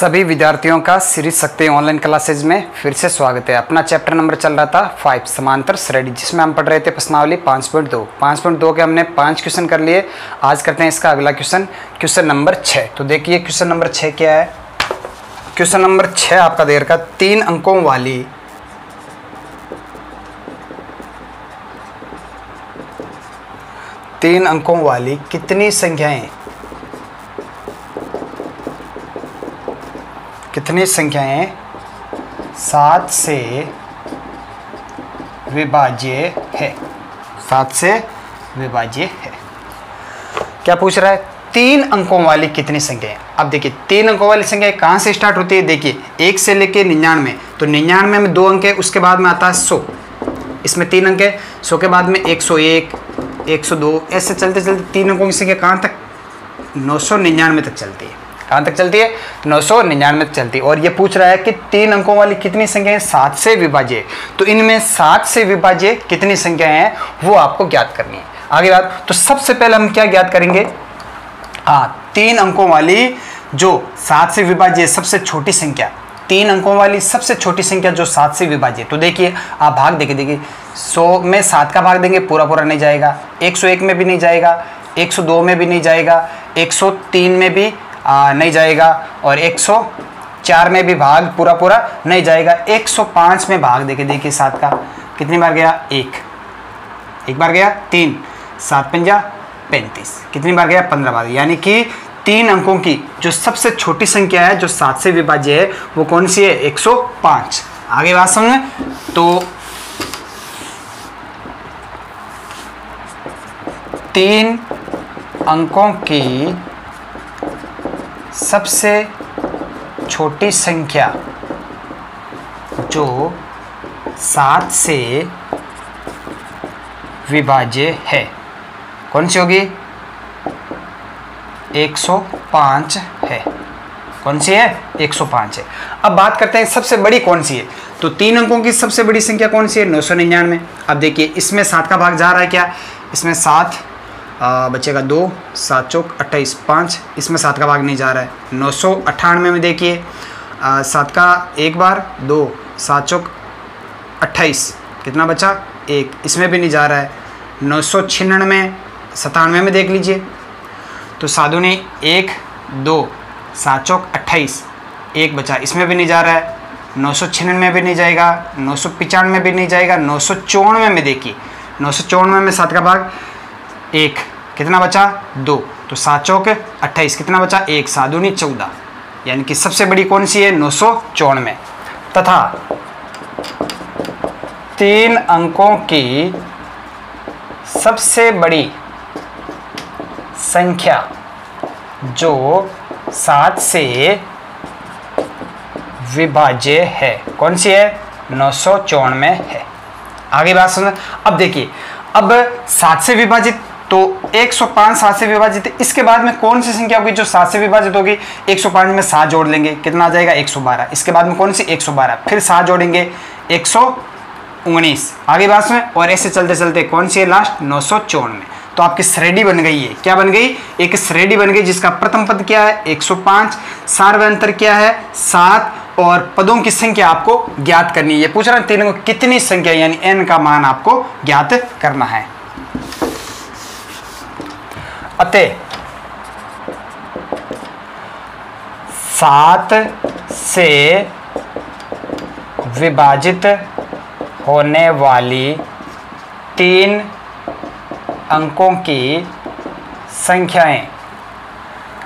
सभी विद्यार्थियों का श्री शक्ति ऑनलाइन क्लासेज में फिर से स्वागत है। अपना चैप्टर नंबर चल रहा था 5 समांतर श्रेणी, जिसमें हम पढ़ रहे थे प्रश्नावली 5.2 के हमने 5 क्वेश्चन कर लिए। आज करते हैं इसका अगला क्वेश्चन नंबर 6। तो देखिए क्वेश्चन नंबर 6 क्या है। क्वेश्चन नंबर 6 आपका दे रखा 3 अंकों वाली कितनी संख्याएं 7 से विभाज्य है। 7 से विभाज्य है। क्या पूछ रहा है? 3 अंकों वाली कितनी संख्याएं। अब देखिए 3 अंकों वाली संख्या कहाँ से स्टार्ट होती है। देखिए 1 से लेके 99, तो 99 में 2 अंक है, उसके बाद में आता है 100, इसमें 3 अंक है, 100 के बाद में 101, 102, ऐसे चलते चलते 3 अंकों की संख्या कहाँ तक? 999 तक चलती है। कहाँ तक चलती है? 999 तक चलती है। और ये पूछ रहा है कि 3 अंकों वाली कितनी संख्याएं 7 से विभाज्य। तो इनमें 7 से विभाज्य कितनी संख्याएं हैं वो आपको ज्ञात करनी है। आगे बात, तो सबसे पहले हम क्या ज्ञात करेंगे? 3 अंकों वाली जो 7 से विभाज्य सबसे छोटी संख्या, 3 अंकों वाली सबसे छोटी संख्या जो 7 से विभाज्य। तो देखिए आप भाग देखिए 100 में 7 का भाग देंगे, पूरा नहीं जाएगा। 101 में भी नहीं जाएगा, 102 में भी नहीं जाएगा, 103 में भी नहीं जाएगा, और 104 में भी भाग पूरा नहीं जाएगा। 105 में भाग देखिए 7 का कितनी बार गया? एक बार गया, 3, 7 पंजा 35, कितनी बार गया? 15 बार। यानी कि 3 अंकों की जो सबसे छोटी संख्या है जो 7 से विभाज्य है वो कौन सी है? 105। आगे बात समझ। तो 3 अंकों की सबसे छोटी संख्या जो 7 से विभाज्य है कौन सी होगी? 105 है। कौन सी है? 105 है। अब बात करते हैं सबसे बड़ी कौन सी है। तो 3 अंकों की सबसे बड़ी संख्या कौन सी है? 999। अब देखिए इसमें 7 का भाग जा रहा है क्या? इसमें 7 बचेगा 2, 7 चौक 28, 5, इसमें 7 का भाग नहीं जा रहा है। 998 में देखिए 7 का एक बार 2, 7 चौक 28, कितना बचा? 1, इसमें भी नहीं जा रहा है। 996 97 में देख लीजिए, तो साधु ने 1, 2, 7 चौक 28, 1 बचा, इसमें भी नहीं जा रहा है। 996 में भी नहीं जाएगा, 995 में भी नहीं जाएगा। 994 में देखिए, 994 में 7 का भाग 1, कितना बचा? 2, तो 7 चौक 28, कितना बचा? 1, साधुनी 14। यानी कि सबसे बड़ी कौन सी है? 994। तथा 3 अंकों की सबसे बड़ी संख्या जो 7 से विभाज्य है कौन सी है? 994 है। आगे बात सुन। अब देखिए, अब 7 से विभाजित, तो 105 7 से विभाजित है। इसके बाद में कौन सी संख्या होगी जो 7 से विभाजित होगी? 105 में 7 जोड़ लेंगे, कितना आ जाएगा? 112। इसके बाद में कौन सी? 112, फिर 7 जोड़ेंगे 119। आगे बात में, और ऐसे चलते चलते कौन सी है लास्ट? 994। तो आपकी श्रेणी बन गई है। क्या बन गई? एक श्रेणी बन गई जिसका प्रथम पद क्या है? 105, सार्वय अंतर क्या है? 7, और पदों की संख्या आपको ज्ञात करनी है। ये पूछ रहा है 3 को कितनी संख्या यानी n का मान आपको ज्ञात करना है। अतः 7 से विभाजित होने वाली 3 अंकों की संख्याएं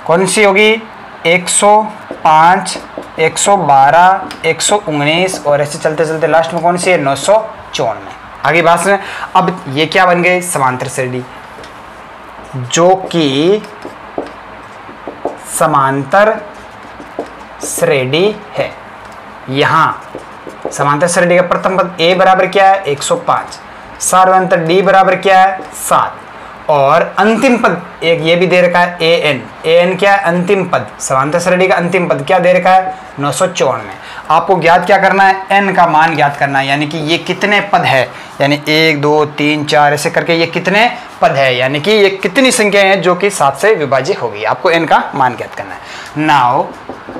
कौन सी होगी? 105, 112, 119, और ऐसे चलते चलते लास्ट में कौन सी है? 994। आगे बात सुने। अब ये क्या बन गए? समांतर श्रेणी, जो कि समांतर श्रेणी है। यहां समांतर श्रेणी का प्रथम पद a बराबर क्या है? 105, सार्वय अंतर d बराबर क्या है? 7, और अंतिम पद एक ये भी दे रखा है an क्या है? अंतिम पद। समांतर श्रेणी का अंतिम पद क्या दे रखा है? 994। आपको ज्ञात क्या करना है? n का मान ज्ञात करना है। यानी कि ये कितने पद है, यानी 1, 2, 3, 4 ऐसे करके ये कितने पद है, यानी कि ये कितनी संख्या है जो कि 7 से विभाज्य होगी। आपको n का मान ज्ञात करना है। नाउ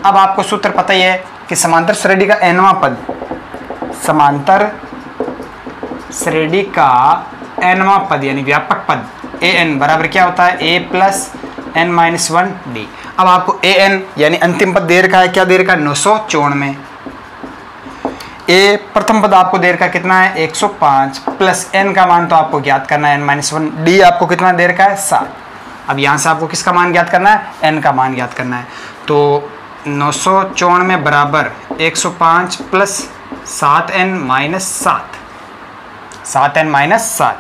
अब आपको सूत्र पता ही है कि समांतर श्रेणी का nवां पद, समांतर श्रेणी का nवां पद यानी व्यापक पद an बराबर क्या होता है, a plus n minus 1d। अब आपको an यानी अंतिम पद दे रखा है, क्या दे रखा है, 994। a प्रथम पद आपको दे रखा है कितना है, 105 प्लस n का मान तो आपको ज्ञात करना है n माइनस 1, d आपको कितना दे रखा है, 7। अब यहाँ से आपको किसका मान ज्ञात करना है, n का मान ज्ञात करना है। तो 994 बराबर 105 plus 7n minus 7, 7n minus 7।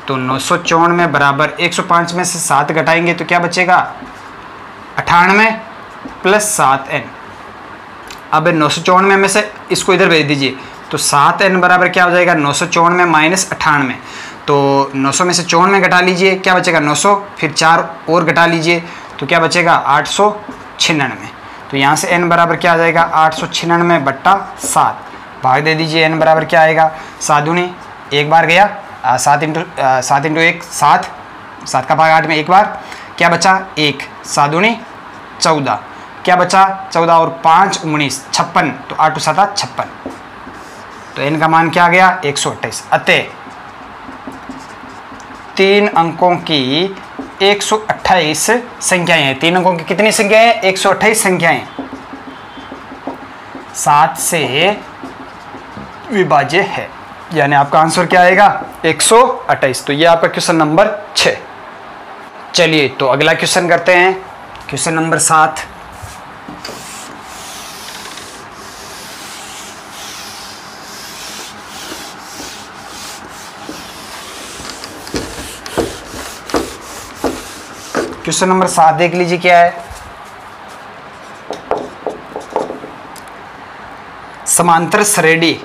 तो 994 बराबर 105 में से 7 घटाएंगे तो क्या बचेगा, 98 प्लस 7n। अब 994 में से इसको इधर भेज दीजिए, तो 7n बराबर क्या हो जाएगा, 994 माइनस 98। तो 900 में से 94 घटा लीजिए, क्या बचेगा 900, फिर 4 और घटा लीजिए तो क्या बचेगा 896। तो यहाँ से n बराबर क्या आ जाएगा, 896 बट्टा 7, भाग दे दीजिए, n बराबर क्या आएगा, 7 दूनी एक बार गया, 7 इंटू 1 7, 7 का भाग 8 में एक बार, क्या बचा 1, 7 दूनी 14, क्या बचा 14 और 5 19 56, तो 8 7 56। तो n का मान क्या आ गया, 128। अतः 3 अंकों की 128 संख्याएं हैं। 3 अंकों की कितनी संख्याएं हैं, 128 संख्याएं 7 से विभाज्य है, यानी आपका आंसर क्या आएगा, 128। तो ये आपका क्वेश्चन नंबर 6। चलिए तो अगला क्वेश्चन करते हैं, क्वेश्चन नंबर 7। क्वेश्चन नंबर 7 देख लीजिए क्या है, समांतर श्रेणी,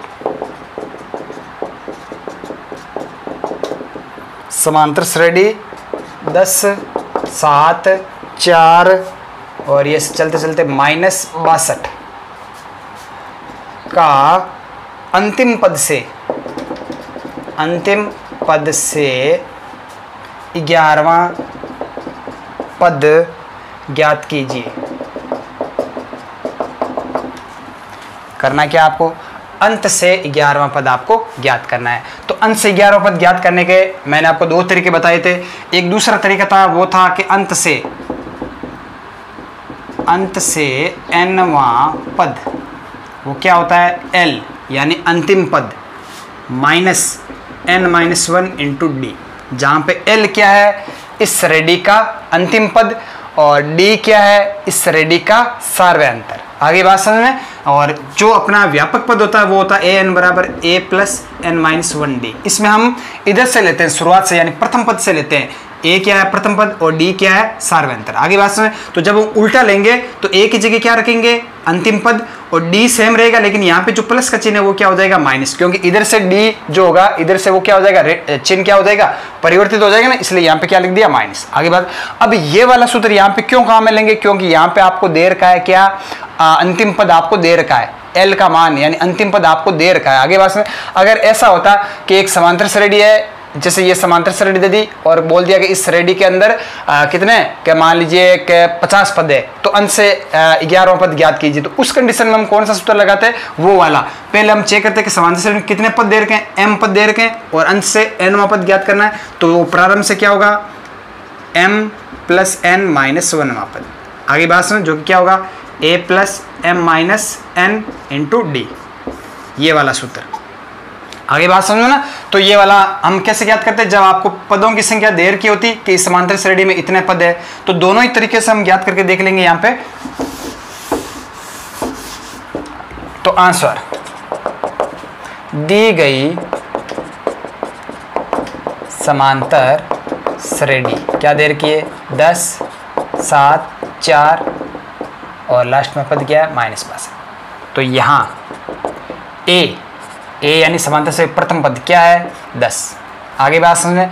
समांतर श्रेणी 10 7 4 और ये चलते चलते -62 का अंतिम पद से 11वां पद ज्ञात कीजिए। करना क्या आपको, अंत से 11वां पद आपको ज्ञात करना है। तो अंत से 11वां पद ज्ञात करने के मैंने आपको 2 तरीके बताए थे। एक दूसरा तरीका था, वो था कि अंत से nवां पद, वो क्या होता है, l यानी अंतिम पद माइनस n-1 इंटू डी, जहाँ पे l क्या है, इस श्रेणी का अंतिम पद, और d क्या है, इस श्रेणी का सार्वयांतर। आगे बात समझ में। और जो अपना व्यापक पद होता है वो होता है an बराबर a प्लस n-1d। इसमें हम इधर से लेते हैं, शुरुआत से, यानी प्रथम पद से लेते हैं। a क्या है प्रथम पद और d क्या है सार्वयांतर। आगे बात समझ। तो जब हम उल्टा लेंगे तो a की जगह क्या रखेंगे, अंतिम पद, और d सेम रहेगा, लेकिन यहाँ पे जो प्लस का चिन्ह है वो क्या हो जाएगा, माइनस, क्योंकि इधर से d जो होगा इधर से वो क्या हो जाएगा, चिन्ह क्या हो जाएगा, परिवर्तित हो जाएगा ना, इसलिए यहाँ पे क्या लिख दिया, माइनस। आगे बात। अब ये वाला सूत्र यहाँ पे क्यों काम में लेंगे, क्योंकि यहाँ पे आपको दे रखा है क्या, अंतिम पद आपको दे रखा है, l का मान यानी अंतिम पद आपको दे रखा है। आगे बात में अगर ऐसा होता कि एक समांतर श्रेणी है, जैसे ये समांतर श्रेणी दे दी और बोल दिया कि इस श्रेणी के अंदर कितने, क्या मान लीजिए कि 50 पद है, तो अंत से 11वां पद ज्ञात कीजिए। तो उस कंडीशन में हम कौन सा सूत्र लगाते हैं, वो वाला। पहले हम चेक करते हैं कि समांतर श्रेणी कितने पद दे रखे हैं, m पद दे रखे हैं, और अंत से nवां पद ज्ञात करना है। तो प्रारंभ से क्या होगा, m प्लस n-1वां पद। आगे बात सुनो, जो कि क्या होगा, a plus m-n into D, ये वाला सूत्र। आगे बात समझो ना। तो ये वाला हम कैसे ज्ञात करते हैं, जब आपको पदों की संख्या देर की होती कि इस समांतर श्रेणी में इतने पद है, तो दोनों ही तरीके से हम ज्ञात करके देख लेंगे यहाँ पे। तो आंसर दी गई समांतर श्रेणी क्या दे रखी है, 10 7 4 और लास्ट में पद क्या है, -62। तो यहाँ a यानी समांतर श्रेणी प्रथम पद क्या है, 10। आगे बात समझें,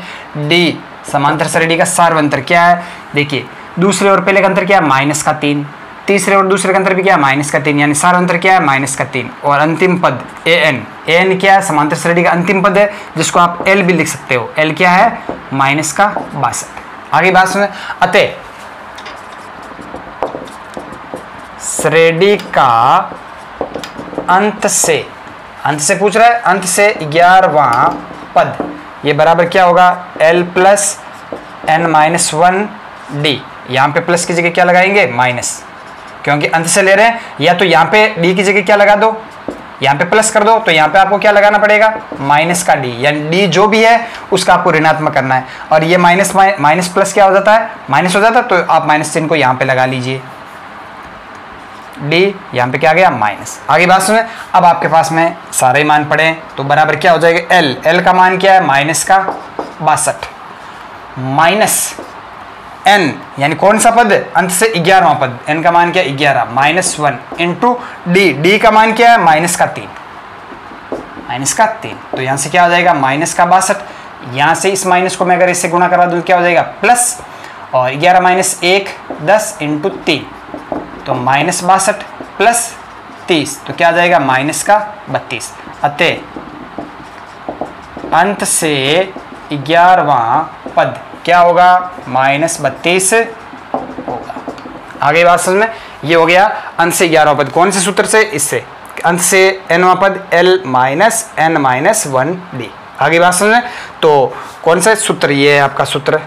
d समांतर श्रेणी का सार्वंतर क्या है, देखिए दूसरे और पहले का अंतर क्या है, -3, तीसरे और दूसरे का अंतर भी क्या है, -3, यानी सार्वंतर क्या है, -3। और अंतिम पद an क्या है, समांतर श्रेणी का अंतिम पद है, जिसको आप l भी लिख सकते हो, l क्या है, -62। आगे बात सुने, अतः श्रेणी का अंत से पूछ रहा है, अंत से 11वां पद, ये बराबर क्या होगा, l plus n minus 1d। यहाँ पे प्लस की जगह क्या लगाएंगे, माइनस, क्योंकि अंत से ले रहे हैं। या तो यहाँ पे d की जगह क्या लगा दो, यहाँ पे प्लस कर दो, तो यहाँ पे आपको क्या लगाना पड़ेगा, माइनस का d, यानी d जो भी है उसका आपको ऋणात्मक करना है। और ये माइनस माइनस प्लस क्या हो जाता है, माइनस हो जाता है, तो आप माइनस चिन्ह को यहाँ पे लगा लीजिए, d यहाँ पे क्या आ गया, माइनस। आगे बात सुने, अब आपके पास में सारे मान पड़े, तो बराबर क्या हो जाएगा, l का मान क्या है, माइनस का 62, माइनस n यानी कौन सा पद, अंत से 11वां पद, n का मान क्या है, 11 माइनस 1 इंटू d का मान क्या है, माइनस का 3, तो यहाँ से क्या हो जाएगा, माइनस का 62। यहाँ से इस माइनस को मैं अगर इससे गुणा करवा दूँ क्या हो जाएगा, प्लस, और 11 माइनस 1 10 इंटू 3, तो माइनस 62 प्लस 30, तो क्या आ जाएगा, माइनस का 32। अतः अंत से 11वां पद क्या होगा, माइनस 32 होगा। आगे बात समझ में, ये हो गया अंत से 11वां पद, कौन से सूत्र से, इससे, अंत से nवां पद l minus n minus 1d। आगे बात समझ में, तो कौन सा सूत्र, ये है आपका सूत्र,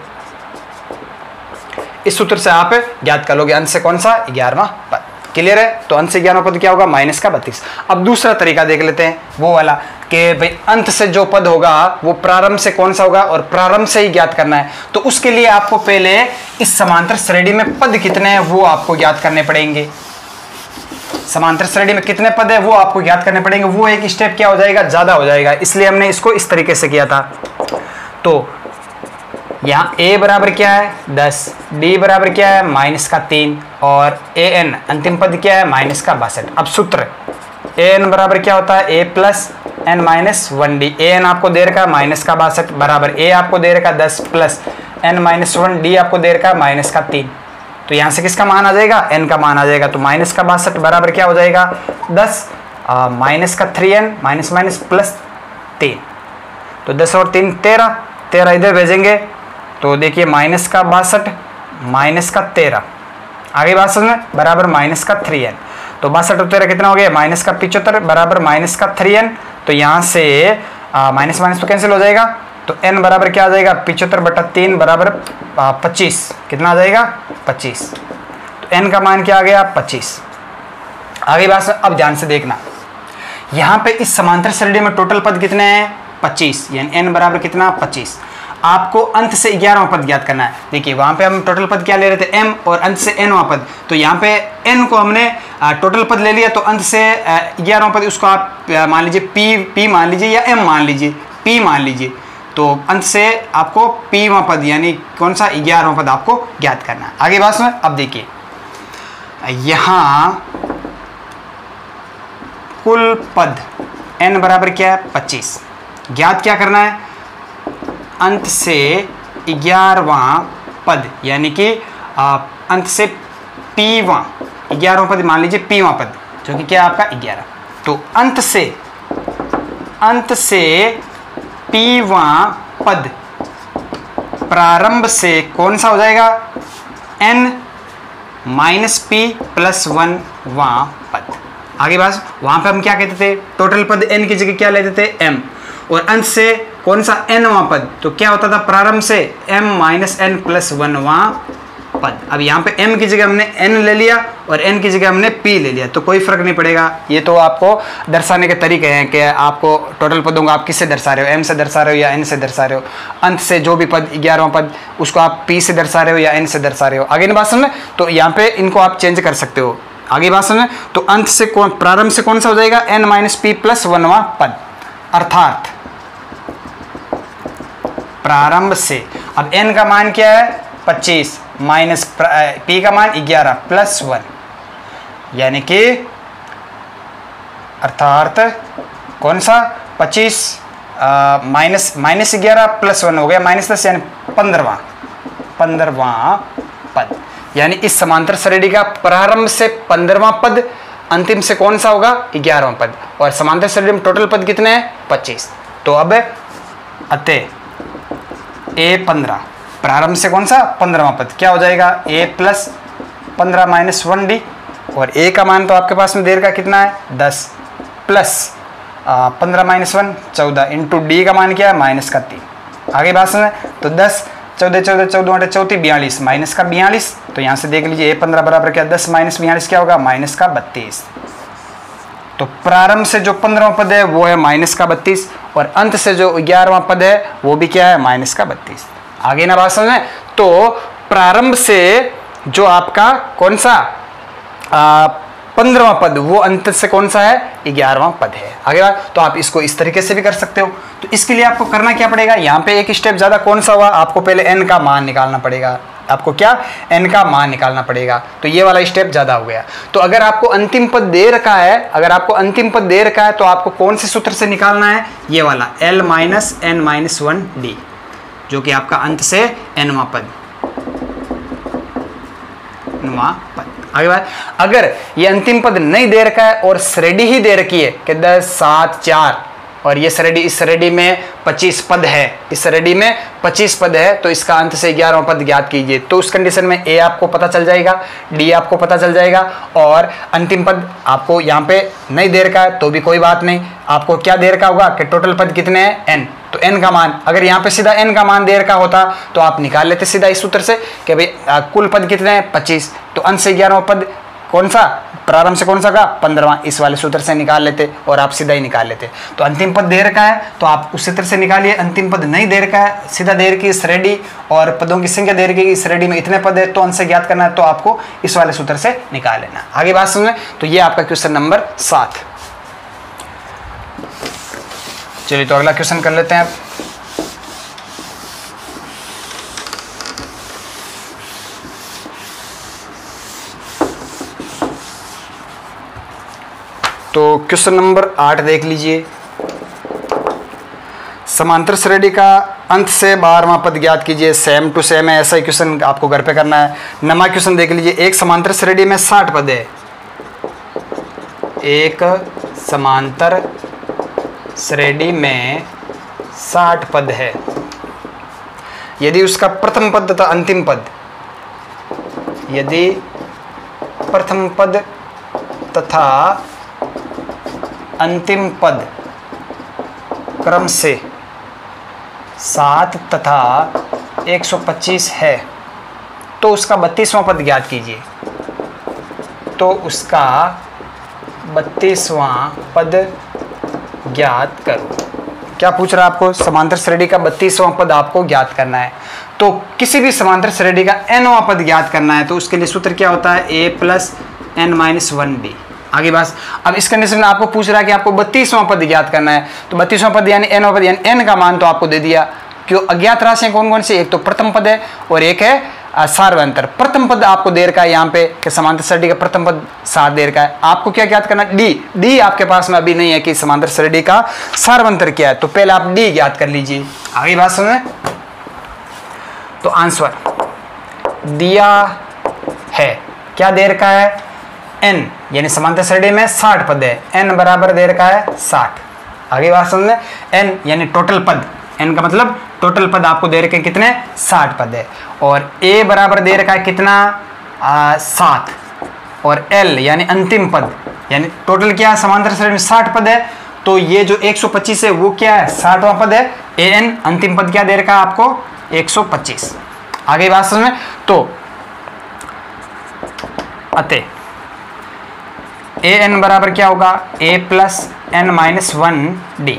इस सूत्र से आप ज्ञात कर लोगे अंत से कौन सा, 11वां पद। क्लियर है, तो अंत से 11वां पद क्या होगा, माइनस का 32। अब दूसरा तरीका देख लेते हैं, वो वाला कि भाई अंत से जो पद होगा वो प्रारंभ से कौन सा होगा, और प्रारंभ से ही ज्ञात करना है। तो उसके लिए आपको पहले इस समांतर श्रेणी में पद कितने हैं वो आपको ज्ञात करने पड़ेंगे। समांतर श्रेणी में कितने पद है वो आपको ज्ञात करने पड़ेंगे, वो एक स्टेप क्या हो जाएगा, ज्यादा हो जाएगा, इसलिए हमने इसको इस तरीके से किया था। तो यहाँ a बराबर क्या है, 10, d बराबर क्या है, माइनस का 3, और an अंतिम पद क्या है, माइनस का 62। अब सूत्र an बराबर क्या होता है, a plus n minus 1d। an आपको दे रखा है माइनस का 62 बराबर a आपको दे रखा 10 प्लस n माइनस 1d आपको दे रखा माइनस का 3। तो यहाँ से किसका मान आ जाएगा, n का मान आ जाएगा। तो माइनस का 62 बराबर क्या हो जाएगा, 10 माइनस का 3n माइनस माइनस प्लस 3, तो 10 और 3 13 इधर भेजेंगे, तो देखिए माइनस का 62 माइनस का 13, आगे बात समझ में, बराबर माइनस का 3n। तो 62 और 13 कितना हो गया, माइनस का 75 बराबर माइनस का 3n। तो यहाँ से माइनस माइनस तो कैंसिल हो जाएगा, तो n बराबर क्या आ जाएगा, 75/3 बराबर 25, कितना आ जाएगा, 25। तो n का मान क्या आ गया, 25। आगे बात समझ, अब ध्यान से देखना, यहाँ पे इस समांतर श्रेणी में टोटल पद कितने हैं, 25, यानी n बराबर कितना, 25। आपको अंत से 11वां पद ज्ञात करना है। देखिए वहां पे हम टोटल पद क्या ले रहे थे, m, और अंत से nवां पद, तो यहाँ पे n को हमने टोटल पद ले लिया, तो अंत से 11वां पद उसको आप मान लीजिए p मान लीजिए या m मान लीजिए, p मान लीजिए। तो अंत से आपको pवां पद यानी कौन सा, 11वां पद आपको ज्ञात करना है। आगे बात सुनो, अब देखिए यहाँ कुल पद n बराबर क्या है, 25, ज्ञात क्या करना है, अंत से 11वां पद यानी कि अंत से pवां 11वां पद मान लीजिए pवां पद, जो कि क्या है आपका 11। तो अंत से pवां पद प्रारंभ से कौन सा हो जाएगा, n माइनस p प्लस 1 वां पद। आगे बात, वहां पे हम क्या कहते थे, टोटल पद n की जगह क्या लेते थे, m, और अंत से कौन सा, nवां पद, तो क्या होता था प्रारंभ से m माइनस n प्लस 1 वां पद। अब यहाँ पे m की जगह हमने n ले लिया और n की जगह हमने p ले लिया, तो कोई फर्क नहीं पड़ेगा। ये तो आपको दर्शाने के तरीके हैं कि आपको टोटल पदों को आप किससे दर्शा रहे हो, m से दर्शा रहे हो या n से दर्शा रहे हो। अंत से जो भी पद 11वां पद उसको आप p से दर्शा रहे हो या n से दर्शा रहे हो। आगे की बात समझ, तो यहाँ पे इनको आप चेंज कर सकते हो। आगे बात समझ, तो अंत से प्रारंभ से कौन सा हो जाएगा, n माइनस p प्लस 1 वां पद, अर्थात प्रारंभ से। अब n का मान क्या है, 25 माइनस p का मान 11 प्लस 1, यानी कि अर्थात कौन सा, 25 माइनस 11 प्लस 1 हो गया माइनस 10, यानी 15वां पद। यानी इस समांतर श्रेणी का प्रारंभ से 15वां पद, अंतिम से कौन सा होगा, 11वां पद। और समांतर श्रेणी में टोटल पद कितने हैं, 25। तो अब अतः a15 प्रारंभ से कौन सा, 15वां पद क्या हो जाएगा, a प्लस 15 माइनस 1d और a का मान तो आपके पास में देर का कितना है 10 प्लस 15 माइनस 1 14 इंटू डी का मान क्या है माइनस का 3। आगे बात सुने तो 10 14 14 14 34 42 माइनस का 42। तो यहाँ से देख लीजिए a15 बराबर क्या 10 माइनस 42 क्या होगा माइनस का 32। तो प्रारंभ से जो 15वां पद है वो है माइनस का 32 और अंत से जो 11वां पद है वो भी क्या है माइनस का 32। आगे ना बात समझ में। तो प्रारंभ से जो आपका कौन सा 15वां पद वो अंत से कौन सा है 11वां पद है। आगे बात तो आप इसको इस तरीके से भी कर सकते हो। तो इसके लिए आपको करना क्या पड़ेगा, यहाँ पे एक स्टेप ज्यादा कौन सा हुआ, आपको पहले n का मान निकालना पड़ेगा। आपको क्या n का मान निकालना पड़ेगा। तो ये वाला स्टेप ज्यादा हो गया। तो अगर आपको अंतिम पद दे रखा है, अगर आपको अंतिम पद दे रखा है तो आपको कौन से सूत्र से निकालना है, ये वाला l minus n minus 1 d, जो कि आपका अंत से nवां पद। आगे बात, अगर ये अंतिम पद नहीं दे रखा है और श्रेणी ही दे रखी है कि 10 7 4 और ये श्रेणी, इस श्रेणी में 25 पद है, इस श्रेणी में 25 पद है, तो इसका अंत से 11वां पद ज्ञात कीजिए। तो उस कंडीशन में a आपको पता चल जाएगा, d आपको पता चल जाएगा और अंतिम पद आपको यहाँ पे नहीं दे रखा है तो भी कोई बात नहीं, आपको क्या दे रखा होगा कि टोटल पद कितने हैं n। तो n का मान, अगर यहाँ पे सीधा n का मान दे रखा होता तो आप निकाल लेते सीधा इस सूत्र से कि भाई कुल पद कितने हैं 25, तो अंत से 11वां पद कौन सा, प्रारंभ से कौन सा का 15वां, इस वाले सूत्र से निकाल लेते और आप सीधा ही निकाल लेते। तो अंतिम पद दे रखा है तो आप उस सूत्र से निकालिए, अंतिम पद नहीं दे रखा है, सीधा दे रखी श्रेणी और पदों की संख्या दे रखी श्रेणी में इतने पद है तो अंश से ज्ञात करना है, तो आपको इस वाले सूत्र से निकाल लेना। आगे बात सुनिए। तो ये आपका क्वेश्चन नंबर 7। चलिए तो अगला क्वेश्चन कर लेते हैं आप। तो क्वेश्चन नंबर 8 देख लीजिए। समांतर श्रेणी का अंत से 12वां पद ज्ञात कीजिए। सेम टू सेम है, ऐसा ही क्वेश्चन आपको घर पे करना है। नमा क्वेश्चन देख लीजिए। एक समांतर श्रेणी में 60 पद है, एक समांतर श्रेणी में 60 पद है। यदि उसका प्रथम पद तथा अंतिम पद, यदि प्रथम पद तथा अंतिम पद क्रम से 7 तथा 125 है तो उसका 32वां पद ज्ञात कीजिए। तो उसका 32वां पद ज्ञात करो। क्या पूछ रहा है आपको, समांतर श्रेणी का 32वां पद आपको ज्ञात करना है। तो किसी भी समांतर श्रेणी का nवां पद ज्ञात करना है तो उसके लिए सूत्र क्या होता है, a plus n minus 1d। आगे बात, अब इस कंडीशन में आपको पूछ रहा है कि आपको 32वां पद ज्ञात करना है। तो 32वां पद यानी nवां पद, यानी n का मान तो आपको दे दिया। क्यों, अज्ञात राशियां कौन कौन सी, एक तो प्रथम पद है और एक है सार्वंतर। प्रथम पद आपको दे रखा है यहाँ पे कि समांतर श्रेणी का प्रथम पद 7 दे रखा है। आपको क्या ज्ञात करना, डी आपके पास में अभी नहीं है कि समांतर श्रेणी का सार्वंतर क्या है, तो पहले आप डी ज्ञात कर लीजिए। आगे बात सुने। तो आंसर दिया है, क्या दे रखा है, n, यानी समांतर श्रेणी में 60 पद है, n बराबर दे रखा है 60। आगे बात समझ में, n यानी टोटल पद, n का मतलब टोटल पद आपको दे रखे कितने 60 पद है और a बराबर दे रखा है कितना 7 और l यानी अंतिम पद, यानी टोटल क्या है समांतर श्रेणी में 60 पद है तो ये जो 125 है वो क्या है 60वां पद है। an अंतिम पद क्या दे रखा है आपको 125। आगे बात समझ में। तो अतः an बराबर क्या होगा, a plus n minus 1d।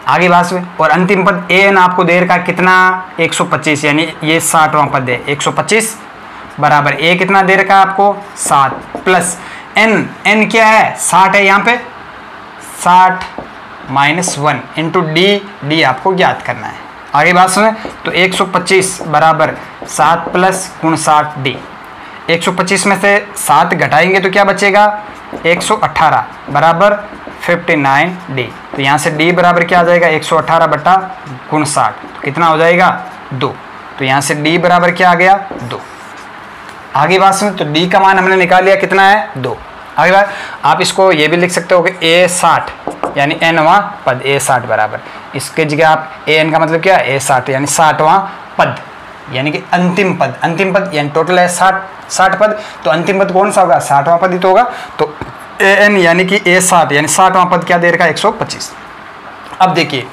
आगे बात में, और अंतिम पद an आपको दे रखा कितना 125, यानी ये 60वां पद है 125 बराबर a कितना दे रखा आपको 7 प्लस n क्या है 60 है यहाँ पे 60 माइनस 1 इंटू d आपको ज्ञात करना है। आगे बात सुने। तो 125 बराबर 7 प्लस 59d। 125 में से 7 घटाएंगे तो क्या बचेगा 118 बराबर 59d। तो यहाँ से d बराबर क्या आ जाएगा 118 बटा 59, तो कितना हो जाएगा 2। तो यहाँ से d बराबर क्या आ गया 2। आगे बात सुन, तो d का मान हमने निकाल लिया कितना है 2। आगे बात, आप इसको ये भी लिख सकते हो कि a60 यानी nवां पद a60 बराबर, इसके जगह आप an का मतलब क्या है a60 यानी 60वां पद। यानी कि अंतिम पद यानी टोटल है 60 पद, तो अंतिम पद कौन सा होगा? 60वां पद ही तो होगा। तो an यानी कि a60 यानी 60वां पद क्या दे रखा है? 125। अब देखिए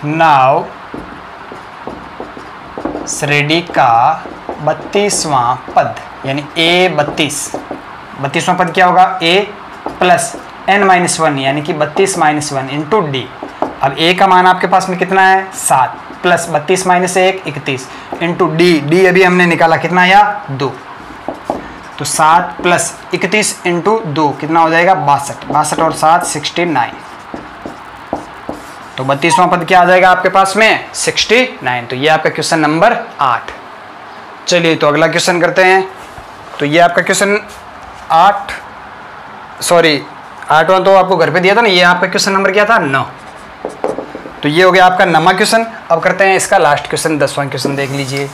नाउ श्रेणी का 32वां पद यानी a32वां पद क्या होगा? a प्लस n-1 यानी कि 32 - 1 इंटू डी। अब a का मान आपके पास में कितना है? 7 प्लस 32 - 1 31 इंटू डी अभी हमने निकाला कितना आया? 2। तो 7 प्लस 31 इंटू 2 कितना हो जाएगा? 62 और 7 69। तो 32वां पद क्या आ जाएगा आपके पास में? 69। तो ये आपका क्वेश्चन नंबर 8। चलिए तो अगला क्वेश्चन करते हैं। तो ये आपका क्वेश्चन 8वां तो आपको घर पे दिया था ना, ये आपका क्वेश्चन नंबर क्या था? 9। तो ये हो गया आपका 9वां क्वेश्चन। अब करते हैं इसका लास्ट क्वेश्चन 10वां क्वेश्चन देख लीजिए।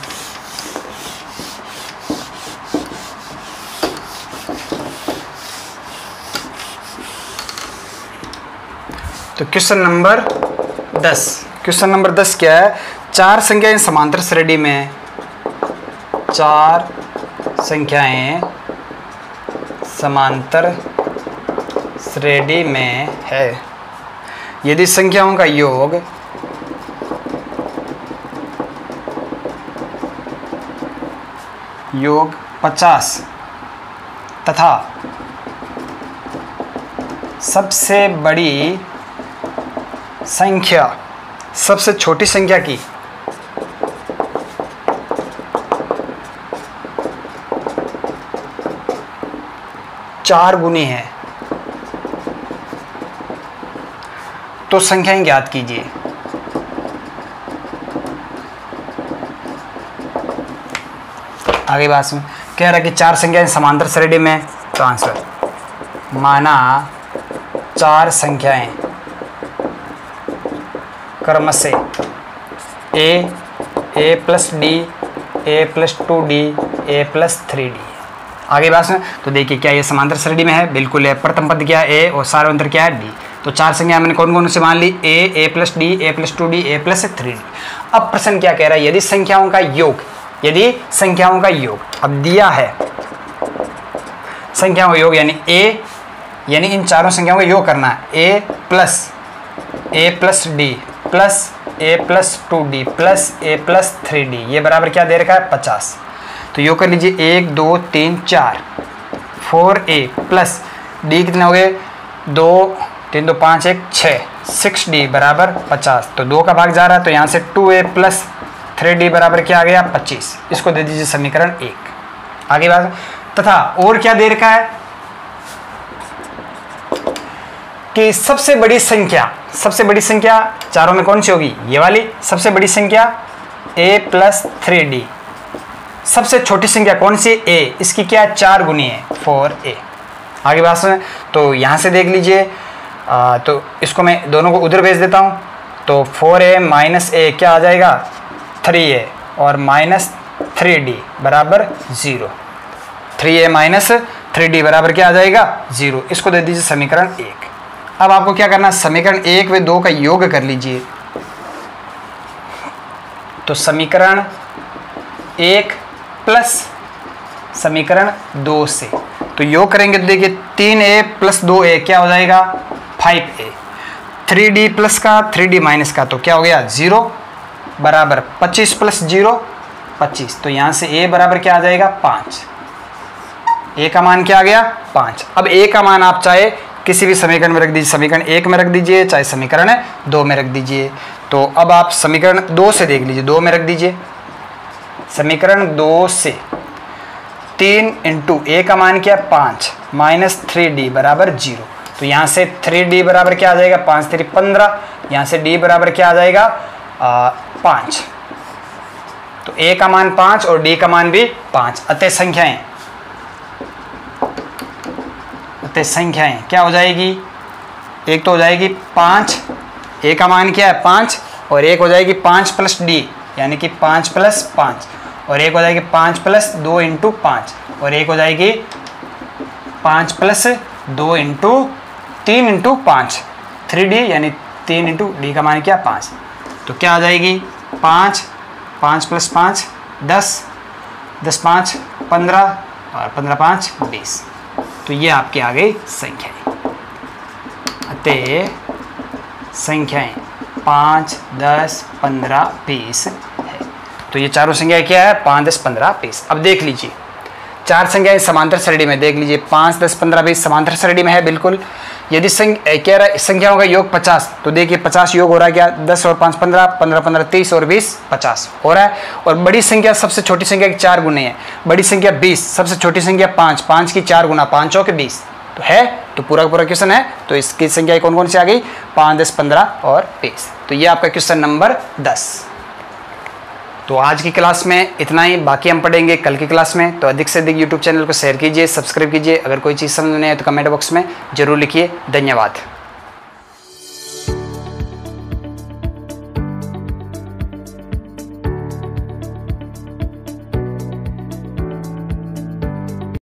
तो क्वेश्चन नंबर 10 क्या है? 4 संख्याएं समांतर श्रेणी में 4 संख्याएं समांतर श्रेणी में है। यदि संख्याओं का योग योग 50 तथा सबसे बड़ी संख्या सबसे छोटी संख्या की चार गुनी है तो संख्याएं ज्ञात कीजिए। आगे बात सुन, कह रहा है कि 4 संख्याएं समांतर श्रेणी में, तो आंसर माना 4 संख्याएं क्रम से a plus D, a plus 2d, a plus 3d। आगे बात सुन, तो देखिए क्या ये समांतर श्रेणी में है? बिल्कुल है। प्रथम पद क्या है? a और सार्वंतर क्या है? d। तो 4 संख्या मैंने कौन कौन से मान ली? a plus D, a plus 2d, a plus 3d। अब प्रश्न क्या कह रहा है? यदि संख्याओं का योग अब दिया है, संख्याओं का योग यानी इन चारों संख्याओं का योग करना है। a plus D plus a plus 2d plus a plus 3d, ये बराबर क्या दे रखा है? 50। तो योग कर लीजिए 1 2 3 4 4a प्लस d कितने हो गए? 2 3 2 5 1 6 6d बराबर 50। तो 2 का भाग जा रहा है, तो यहाँ से 2a प्लस 3d बराबर क्या आ गया? 25। इसको दे दीजिए समीकरण 1। आगे बात, तथा और क्या दे रखा है कि सबसे बड़ी संख्या चारों में कौन सी होगी? ये वाली सबसे बड़ी संख्या a प्लस 3d। सबसे छोटी संख्या कौन सी? a, इसकी क्या 4 गुनी है? 4a। आगे बात सुने, तो यहाँ से देख लीजिए, तो इसको मैं दोनों को उधर भेज देता हूँ। तो 4a माइनस a क्या आ जाएगा? 3a और माइनस 3d बराबर 0। 3a माइनस 3d बराबर क्या आ जाएगा? 0। इसको दे दीजिए समीकरण 1। अब आपको क्या करना है? समीकरण 1 व 2 का योग कर लीजिए। तो समीकरण 1 प्लस समीकरण 2 से तो योग करेंगे तो देखिए 3a प्लस 2a क्या हो जाएगा? 5a। 3d प्लस का 3d माइनस का तो क्या हो गया? 0 बराबर 25 प्लस 0 25। तो यहाँ से a बराबर क्या आ जाएगा? 5। a का मान क्या आ गया? 5। अब a का मान आप चाहे किसी भी समीकरण में रख दीजिए, समीकरण 1 में रख दीजिए, चाहे समीकरण 2 में रख दीजिए। तो अब आप समीकरण 2 से देख लीजिए, 2 में रख दीजिए। समीकरण 2 से 3 इंटू a का मान क्या है? 5 माइनस 3d बराबर 0। तो यहाँ से 3d बराबर क्या आ जाएगा? 5 3 15। यहाँ से d बराबर क्या आ जाएगा? 5। तो a का मान 5 और d का मान भी 5। अतः संख्याएं क्या हो जाएगी? एक तो हो जाएगी 5, a का मान क्या है? 5, और एक हो जाएगी 5 प्लस d यानी कि 5 प्लस 5, और एक हो जाएगी 5 प्लस 2 इंटू 5, और एक हो जाएगी 5 प्लस 2 इंटू 3 इंटू 5 3d यानी 3 इंटू d का मान क्या? 5। तो क्या आ जाएगी? 5 5 प्लस 5 10, 10 5 15 और 15 5 20। तो ये आपकी आ गई संख्याएं। अतः संख्याएं 5, 10, 15, 20 है। तो ये चारों संख्याएं क्या है? 5, 10, 15, 20। अब देख लीजिए चार संख्याएं समांतर श्रेणी में, देख लीजिए 5, 10, 15, 20 समांतर श्रेणी में है बिल्कुल। यदि कह रहा है संख्याओं का योग 50, तो देखिए 50 योग हो रहा है क्या? 10 और 5 15, 15 15 30 और 20 50 हो रहा है। और बड़ी संख्या सबसे छोटी संख्या के 4 गुने है। बड़ी संख्या 20, सबसे छोटी संख्या 5, 5 की 4 गुना, 5 चौके 20 तो है। तो पूरा का पूरा क्वेश्चन है। तो इसकी संख्या कौन कौन सी आ गई? 5, 10, 15 और 20। तो ये आपका क्वेश्चन नंबर 10। तो आज की क्लास में इतना ही, बाकी हम पढ़ेंगे कल की क्लास में। तो अधिक से अधिक यूट्यूब चैनल को शेयर कीजिए, सब्सक्राइब कीजिए। अगर कोई चीज़ समझ नहीं आए तो कमेंट बॉक्स में जरूर लिखिए। धन्यवाद।